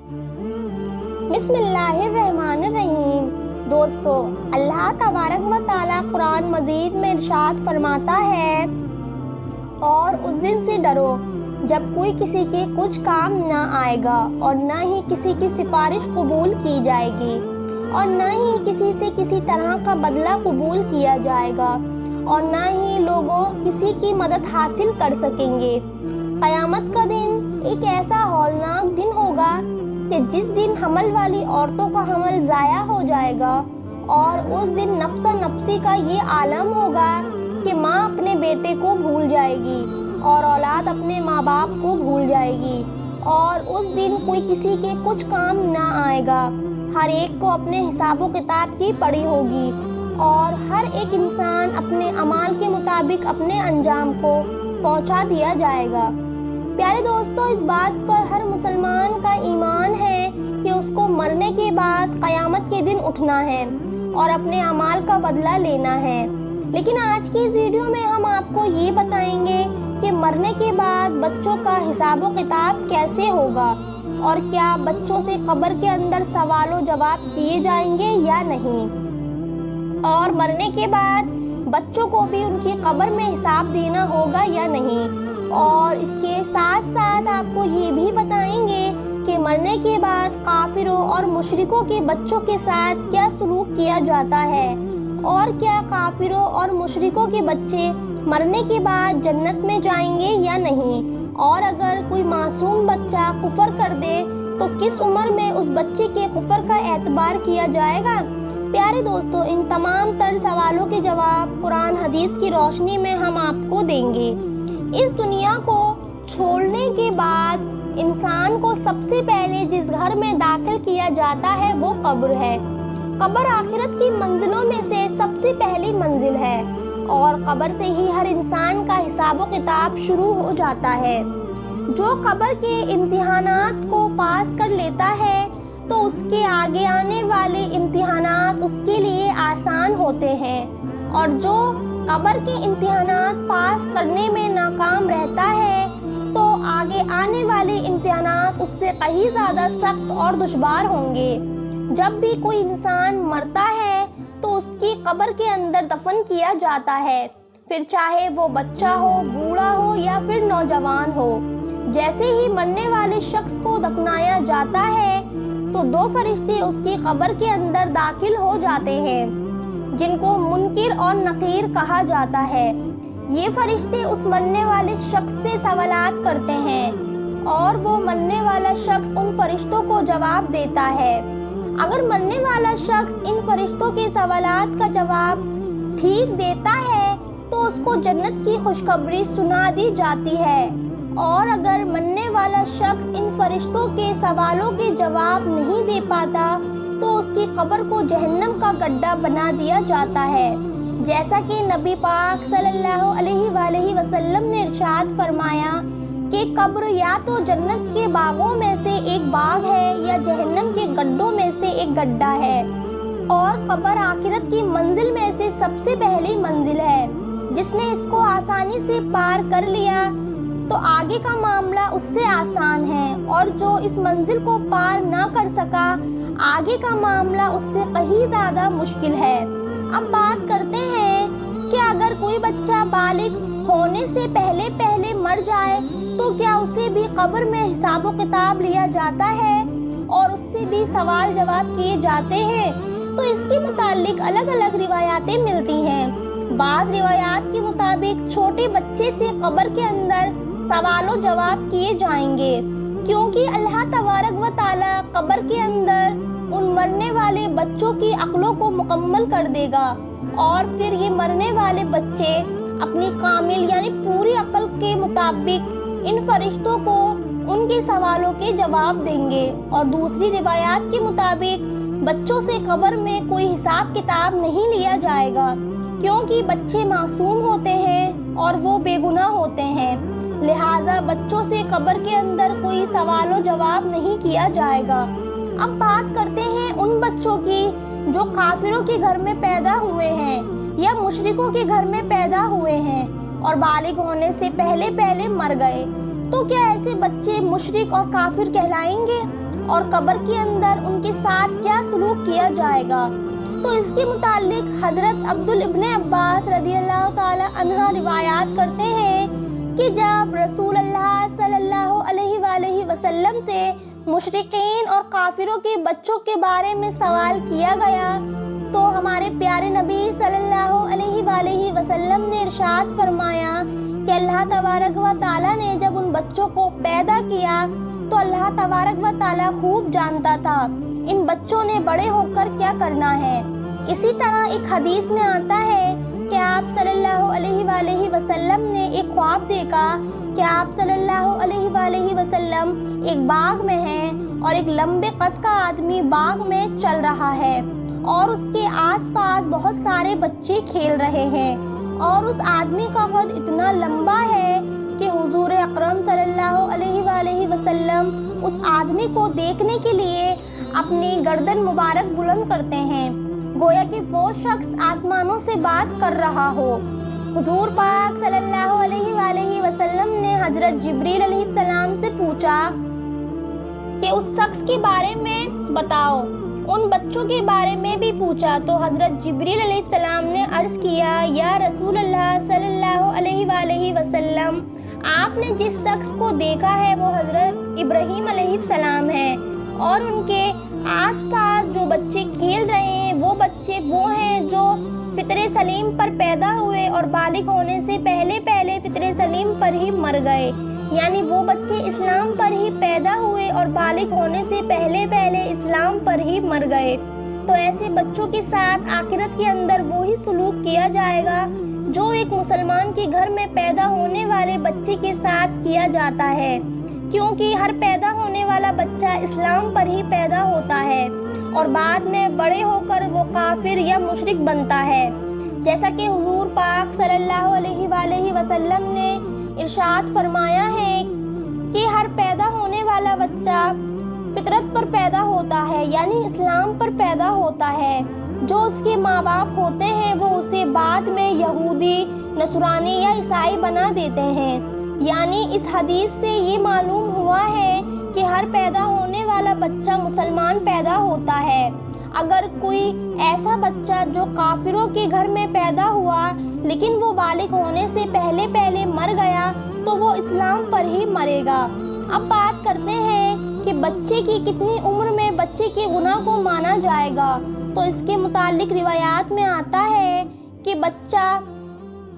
بسم اللہ الرحمن الرحیم۔ دوستو، اللہ تبارک و تعالیٰ قرآن مجید میں ارشاد فرماتا ہے، اور اس دن سے ڈرو جب کوئی کسی کے کچھ کام نہ آئے گا، اور نہ ہی کسی کی سفارش قبول کی جائے گی، اور نہ ہی کسی سے کسی طرح کا بدلہ قبول کیا جائے گا، اور نہ ہی لوگوں کسی کی مدد حاصل کر سکیں گے۔ قیامت کا دن ایک ایسا ہولناک دن ہوگا کہ جس دن حمل والی عورتوں کا حمل ضائع ہو جائے گا، اور اس دن نفس نفسی کا یہ عالم ہوگا کہ ماں اپنے بیٹے کو بھول جائے گی اور اولاد اپنے ماں باپ کو بھول جائے گی، اور اس دن کوئی کسی کے کچھ کام نہ آئے گا۔ ہر ایک کو اپنے حساب و کتاب کی پڑی ہوگی، اور ہر ایک انسان اپنے اعمال کے مطابق اپنے انجام کو پہنچا دیا جائے گا۔ پیارے دوستو، اس بات پر ہر مسلمان کا ایمان ہے کہ اس کو مرنے کے بعد قیامت کے دن اٹھنا ہے اور اپنے اعمال کا بدلہ لینا ہے۔ لیکن آج کی اس ویڈیو میں ہم آپ کو یہ بتائیں گے کہ مرنے کے بعد بچوں کا حساب و کتاب کیسے ہوگا، اور کیا بچوں سے قبر کے اندر سوال و جواب کیے جائیں گے یا نہیں، اور مرنے کے بعد بچوں کو بھی ان کی قبر میں حساب دینا ہوگا یا نہیں، اور اس کے ساتھ ساتھ آپ کو یہ بھی بتائیں گے کہ مرنے کے بعد کافروں اور مشرکوں کے بچوں کے ساتھ کیا سلوک کیا جاتا ہے، اور کیا کافروں اور مشرکوں کے بچے مرنے کے بعد جنت میں جائیں گے یا نہیں، اور اگر کوئی معصوم بچہ کفر کر دے تو کس عمر میں اس بچے کے کفر کا اعتبار کیا جائے گا۔ پیارے دوستو، ان تمام تر سوالوں کے جواب قرآن حدیث کی روشنی میں ہم آپ کو دیں گے۔ اس دنیا کو چھوڑنے کے بعد انسان کو سب سے پہلے جس گھر میں داخل کیا جاتا ہے وہ قبر ہے۔ قبر آخرت کی منزلوں میں سے سب سے پہلی منزل ہے، اور قبر سے ہی ہر انسان کا حساب و کتاب شروع ہو جاتا ہے۔ جو قبر کے امتحانات کو پاس کر لیتا ہے تو اس کے آگے آنے والے امتحانات اس کے لیے آسان ہوتے ہیں، اور جو قبر کے امتحانات پاس کرنے میں ناکام رہتا ہے تو آگے آنے والے امتحانات اس سے کہیں زیادہ سخت اور دشوار ہوں گے۔ جب بھی کوئی انسان مرتا ہے تو اس کی قبر کے اندر دفن کیا جاتا ہے، پھر چاہے وہ بچہ ہو، بوڑھا ہو یا پھر نوجوان ہو۔ جیسے ہی مرنے والے شخص کو دفنایا جاتا ہے تو دو فرشتے اس کی قبر کے اندر داخل ہو جاتے ہیں، جن کو منکر اور نکیر کہا جاتا ہے۔ یہ فرشتے اس مرنے والے شخص سے سوالات کرتے ہیں، اور وہ مرنے والا شخص ان فرشتوں کو جواب دیتا ہے۔ اگر مرنے والا شخص ان فرشتوں کے سوالات کا جواب ٹھیک دیتا ہے تو اس کو جنت کی خوشخبری سنا دی جاتی ہے، اور اگر مرنے والا شخص ان فرشتوں کے سوالوں کے جواب نہیں دے پاتا تو اس کی قبر کو جہنم کا گڈھا بنا دیا جاتا ہے۔ جیسا کہ نبی پاک صلی اللہ علیہ وآلہ وسلم نے ارشاد فرمایا کہ قبر یا تو جنت کے باغوں میں سے ایک باغ ہے یا جہنم کے گڈھوں میں سے ایک گڈھا ہے، اور قبر آخرت کی منزل میں سے سب سے پہلی منزل ہے۔ جس نے اس کو آسانی سے پار کر لیا تو آگے کا معاملہ اس سے آسان ہے، اور جو اس منزل کو پار نہ کر سکا آگے کا معاملہ اس سے کہیں زیادہ مشکل ہے۔ اب بات کرتے ہیں کہ اگر کوئی بچہ بالغ ہونے سے پہلے مر جائے تو کیا اسے بھی قبر میں حساب و کتاب لیا جاتا ہے اور اس سے بھی سوال جواب کیے جاتے ہیں؟ تو اس کے متعلق الگ الگ روایاتیں ملتی ہیں۔ بعض روایات کے مطابق چھوٹے بچے سے قبر کے اندر سوال و جواب کیے جائیں گے، کیونکہ اللہ تبارک و تعالیٰ قبر کے اندر ان مرنے والے بچوں کی عقلوں کو مکمل کر دے گا، اور پھر یہ مرنے والے بچے اپنی کامل یعنی پوری عقل کے مطابق ان فرشتوں کو ان کے سوالوں کے جواب دیں گے۔ اور دوسری روایات کے مطابق بچوں سے قبر میں کوئی حساب کتاب نہیں لیا جائے گا، کیونکہ بچے معصوم ہوتے ہیں اور وہ بے گناہ ہوتے ہیں، لہٰذا بچوں سے قبر کے اندر کوئی سوال و جواب نہیں کیا جائے گا۔ اب بات کرتے ہیں ان بچوں کی جو کافروں کے گھر میں پیدا ہوئے ہیں یا مشرکوں کے گھر میں پیدا ہوئے ہیں اور بالغ ہونے سے پہلے مر گئے، تو کیا ایسے بچے مشرک اور کافر کہلائیں گے؟ اور قبر کے اندر ان کے ساتھ کیا سلوک کیا جائے گا۔ تو اس کے متعلق حضرت ابن عباس رضی اللہ تعالی عنہ روایات کرتے ہیں کہ جب رسول اللہ صلی اللہ علیہ وآلہ وسلم سے مشرکین اور کافروں کے بچوں کے بارے میں سوال کیا گیا تو ہمارے پیارے نبی صلی اللہ علیہ وآلہ وسلم نے ارشاد فرمایا کہ اللہ تبارک و تعالیٰ نے جب ان بچوں کو پیدا کیا تو اللہ تبارک و تعالیٰ خوب جانتا تھا ان بچوں نے بڑے ہو کر کیا کرنا ہے۔ اسی طرح ایک حدیث میں آتا ہے کہ آپ صلی اللہ علیہ وآلہ وسلم نے ایک خواب دیکھا کہ آپ صلی اللہ علیہ وآلہ وسلم ایک باغ میں ہیں اور ایک لمبے قد کا آدمی باغ میں چل رہا ہے اور اس کے آس پاس بہت سارے بچے کھیل رہے ہیں اور اس آدمی کا قد اتنا لمبا ہے کہ حضور اکرم صلی اللہ علیہ وآلہ وسلم اس آدمی کو دیکھنے کے لیے اپنی گردن مبارک بلند کرتے ہیں گویا کہ وہ شخص آسمانوں سے بات کر رہا ہو۔ حضور پاک صلی اللہ علیہ وآلہ وسلم نے حضرت جبریل علیہ السلام سے پوچھا کہ اس شخص کے بارے میں بتاؤ، ان بچوں کے بارے میں بھی پوچھا تو حضرت جبریل علیہ السلام نے عرض کیا یا رسول اللہ صلی اللہ علیہ وآلہ وسلم، آپ نے جس شخص کو دیکھا ہے وہ حضرت ابراہیم علیہ السلام ہے اور ان کے آس پاس جو بچے کھیل رہے ہیں وہ بچے وہ ہیں جو فطر سلیم پر پیدا ہوئے اور بالغ ہونے سے پہلے فطر سلیم پر ہی مر گئے، یعنی وہ بچے اسلام پر ہی پیدا ہوئے اور بالغ ہونے سے پہلے اسلام پر ہی مر گئے۔ تو ایسے بچوں کے ساتھ آخرت کے اندر وہی سلوک کیا جائے گا جو ایک مسلمان کے گھر میں پیدا ہونے والے بچے کے ساتھ کیا جاتا ہے، کیونکہ ہر پیدا ہونے والا بچہ اسلام پر ہی پیدا ہوتا ہے اور بعد میں بڑے ہو کر وہ کافر یا مشرک بنتا ہے، جیسا کہ حضور پاک صلی اللہ علیہ وآلہ وسلم نے ارشاد فرمایا ہے کہ ہر پیدا ہونے والا بچہ فطرت پر پیدا ہوتا ہے، یعنی اسلام پر پیدا ہوتا ہے۔ جو اس کے ماں باپ ہوتے ہیں وہ اسے بعد میں یہودی، نصرانی یا عیسائی بنا دیتے ہیں، یعنی اس حدیث سے یہ معلوم ہوا ہے کہ ہر پیدا ہونے والا بچہ مسلمان پیدا ہوتا ہے۔ اگر کوئی ایسا بچہ جو کافروں کے گھر میں پیدا ہوا لیکن وہ بالغ ہونے سے پہلے مر گیا تو وہ اسلام پر ہی مرے گا۔ اب بات کرتے ہیں کہ بچے کی کتنی عمر میں بچے کے گناہ کو مانا جائے گا، تو اس کے متعلق روایات میں آتا ہے کہ بچہ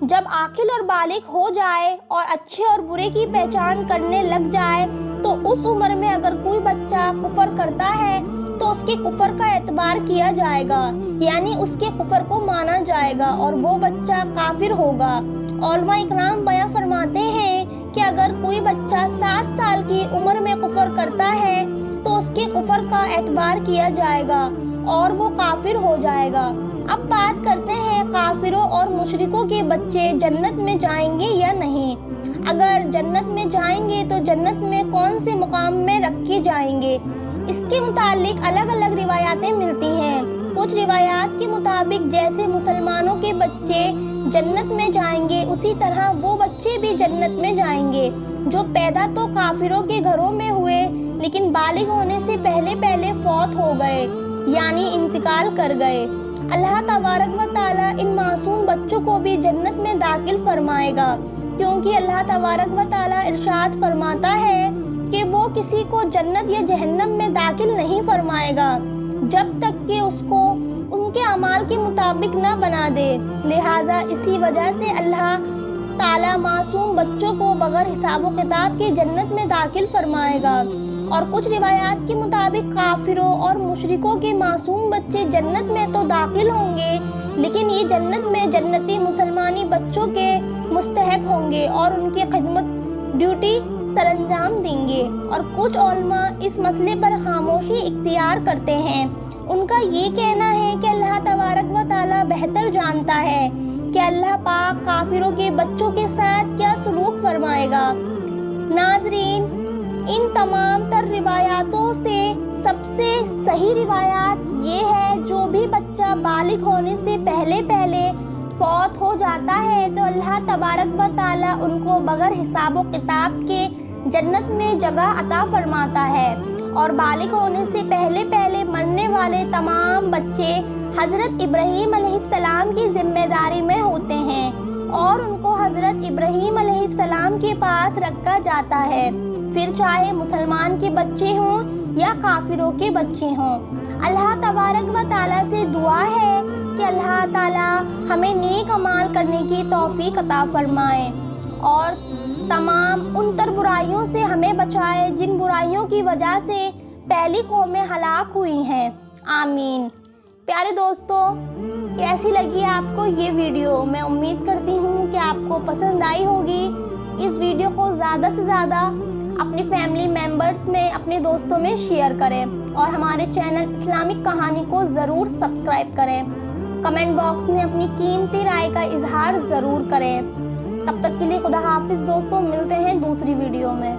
جب عاقل اور بالغ ہو جائے اور اچھے اور برے کی پہچان کرنے لگ جائے تو اس عمر میں اگر کوئی بچہ کفر کرتا ہے تو اس کے کفر کا اعتبار کیا جائے گا، یعنی اس کے کفر کو مانا جائے گا اور وہ بچہ کافر ہوگا۔ علماء اکرام بیان فرماتے ہیں کہ اگر کوئی بچہ 7 سال کی عمر میں کفر کرتا ہے تو اس کے کفر کا اعتبار کیا جائے گا اور وہ کافر ہو جائے گا۔ اب بات کرتے ہیں کافروں اور مشرکوں کے بچے جنت میں جائیں گے یا نہیں۔ اگر جنت میں جائیں گے تو جنت میں کون سے مقام میں رکھے جائیں گے، اس کے متعلق الگ الگ روایاتیں ملتی ہیں۔ کچھ روایات کے مطابق جیسے مسلمانوں کے بچے جنت میں جائیں گے اسی طرح وہ بچے بھی جنت میں جائیں گے جو پیدا تو کافروں کے گھروں میں ہوئے لیکن بالغ ہونے سے پہلے فوت ہو گئے، یعنی انتقال کر گئے۔ اللہ تبارک و تعالیٰ ان معصوم بچوں کو بھی جنت میں داخل فرمائے گا، کیونکہ اللہ تبارک و تعالیٰ ارشاد فرماتا ہے کہ وہ کسی کو جنت یا جہنم میں داخل نہیں فرمائے گا جب تک کہ اس کو ان کے اعمال کے مطابق نہ بنا دے۔ لہٰذا اسی وجہ سے اللہ تعالیٰ معصوم بچوں کو بغیر حساب و کتاب کے جنت میں داخل فرمائے گا۔ اور کچھ روایات کے مطابق کافروں اور مشرکوں کے معصوم بچے جنت میں تو داخل ہوں گے لیکن یہ جنت میں جنتی مسلمانی بچوں کے مستحق ہوں گے اور ان کی خدمت ڈیوٹی سر انجام دیں گے۔ اور کچھ علماء اس مسئلے پر خاموشی اختیار کرتے ہیں، ان کا یہ کہنا ہے کہ اللہ تبارک و تعالیٰ بہتر جانتا ہے کہ اللہ پاک کافروں کے بچوں کے ساتھ کیا سلوک فرمائے گا۔ ناظرین، ان تمام تر روایاتوں سے سب سے صحیح روایات یہ ہے جو بھی بچہ بالغ ہونے سے پہلے فوت ہو جاتا ہے تو اللہ تبارک و تعالیٰ ان کو بغیر حساب و کتاب کے جنت میں جگہ عطا فرماتا ہے اور بالغ ہونے سے پہلے پہلے مرنے والے تمام بچے حضرت ابراہیم علیہ السلام کی ذمہ داری میں ہوتے ہیں اور ان کو حضرت ابراہیم علیہ السلام کے پاس رکھا جاتا ہے، پھر چاہے مسلمان کے بچے ہوں یا کافروں کے بچے ہوں۔ اللہ تبارک و تعالیٰ سے دعا ہے کہ اللہ تعالیٰ ہمیں نیک اعمال کرنے کی توفیق عطا فرمائے اور تمام ان تر برائیوں سے ہمیں بچائے جن برائیوں کی وجہ سے پہلی قومیں ہلاک ہوئی ہیں، آمین۔ پیارے دوستو، کیسی لگی آپ کو یہ ویڈیو؟ میں امید کرتی ہوں کہ آپ کو پسند آئی ہوگی۔ اس ویڈیو کو زیادہ سے زیادہ اپنی فیملی ممبرز میں، اپنے دوستوں میں شیئر کریں اور ہمارے چینل اسلامک کہانی کو ضرور سبسکرائب کریں۔ کمنٹ باکس میں اپنی قیمتی رائے کا اظہار ضرور کریں۔ تب تک کے لیے خدا حافظ دوستوں، ملتے ہیں دوسری ویڈیو میں۔